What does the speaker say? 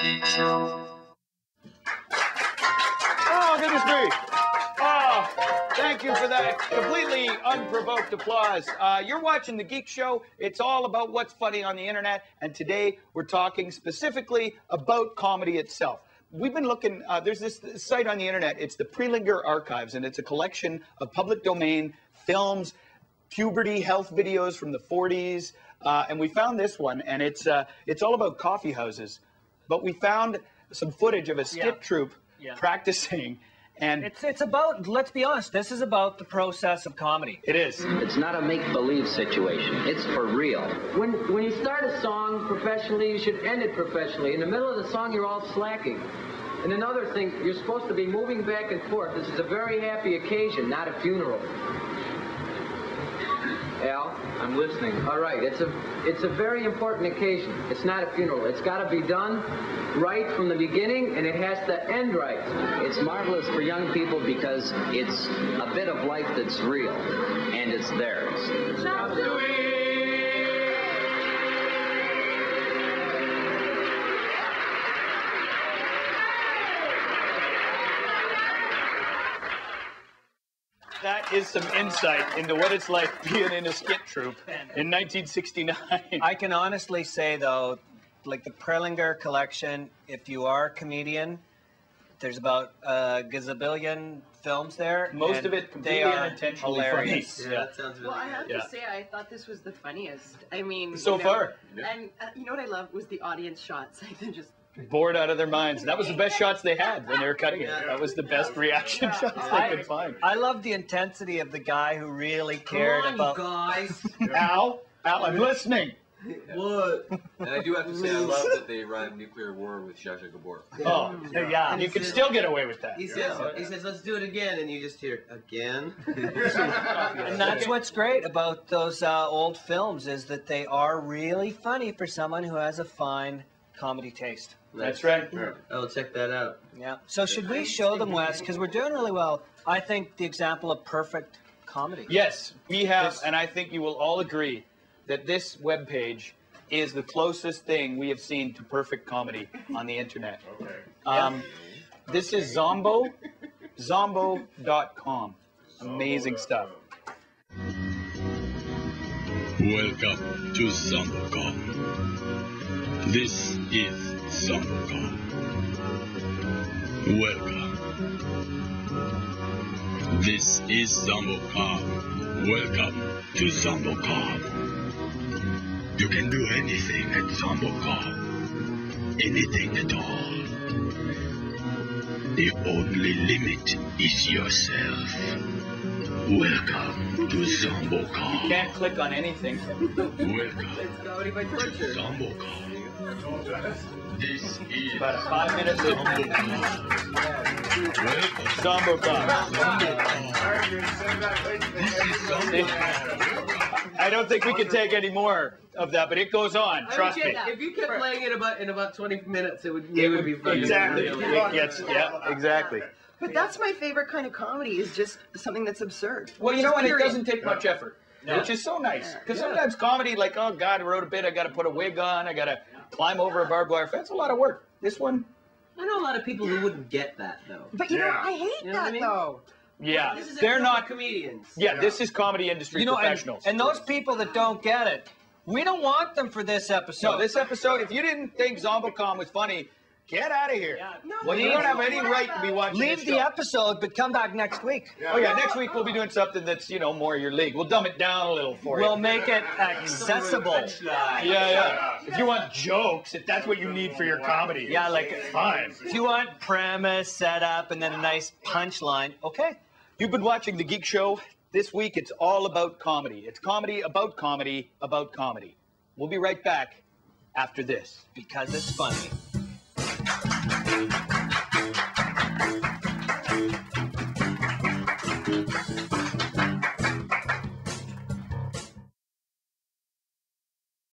Oh, goodness me. Oh, thank you for that completely unprovoked applause. You're watching The Geek Show. It's all about what's funny on the internet. And today we're talking specifically about comedy itself. We've been looking, there's this site on the internet. It's the Prelinger Archives, and it's a collection of public domain films, puberty health videos from the 40s. And we found this one, and it's all about coffee houses. But we found some footage of a skit troupe practicing. And it's about, let's be honest, this is about the process of comedy. It is. It's not a make-believe situation. It's for real. When you start a song professionally, you should end it professionally. In the middle of the song, you're all slacking. And another thing, you're supposed to be moving back and forth. This is a very happy occasion, not a funeral. Al? I'm listening. All right, it's a very important occasion. It's not a funeral. It's got to be done right from the beginning, and it has to end right. It's marvelous for young people because it's a bit of life that's real, and it's theirs. That is some insight into what it's like being in a skit troupe in 1969. I can honestly say, though, like the Prelinger collection, if you are a comedian, there's about a gazillion films there. Most of it completely unintentionally hilarious. funny. Yeah, that sounds really Well, I have to say, I thought this was the funniest. I mean, So far. And you know what I loved was the audience shots. They're just Bored out of their minds. That was the best shots they had when they were cutting it. That was the best reaction shots they could find. I love the intensity of the guy who really cared about. guys. Al, I'm listening. What? And I do have to say, I love that they rhyme nuclear war with Zsa Zsa Gabor. Oh, yeah. And you can still get away with that. He says, let's do it again, and you just hear, again? And that's what's great about those old films, is that they are really funny for someone who has a fine comedy taste. That's right. I'll check that out. Yeah. So should we show them, Wes? Because we're doing really well. I think the example of perfect comedy. Yes, we have, and I think you will all agree that this webpage is the closest thing we have seen to perfect comedy on the internet. Okay. This is Zombo, zombo.com. Amazing stuff. Welcome to ZomboCom. This is ZomboCom. Welcome. This is ZomboCom. Welcome to ZomboCom. You can do anything at ZomboCom. Anything at all. The only limit is yourself. Welcome to ZomboCom. You can't click on anything. Welcome It's comedy by to torture. ZomboCom. This is About a 5 minute ZomboCom. I don't think we can take any more of that, but it goes on. Trust me. If you kept playing it in about 20 minutes, it would be funny. Exactly. It gets, yeah, exactly. But that's my favorite kind of comedy, is just something that's absurd. Well, you know, and it Period. doesn't take much effort, which is so nice. Because sometimes comedy, like, oh, God, I wrote a bit, I got to put a wig on, I got to climb over a barbed wire fence. A lot of work. This one, I know a lot of people who wouldn't get that, though. But you know, I hate You know that what I mean? though. yeah, This is they're not. comedians. Yeah, this is comedy industry professionals. And those people that don't get it, we don't want them for this episode. So this episode, if you didn't think ZomboCom was funny, get out of here. No, Well, you don't have any right to be watching Leave this the show. episode, but come back next week. Oh yeah, next week we'll be doing something that's, you know, more your league. We'll dumb it down a little for you. We'll make it accessible. Yeah. If you want jokes, if that's what you need for your comedy, Yeah, like fine. if you want premise, setup, and then a nice punchline, okay. You've been watching The Geek Show. This week, it's all about comedy. It's comedy about comedy about comedy. We'll be right back after this. Because it's funny.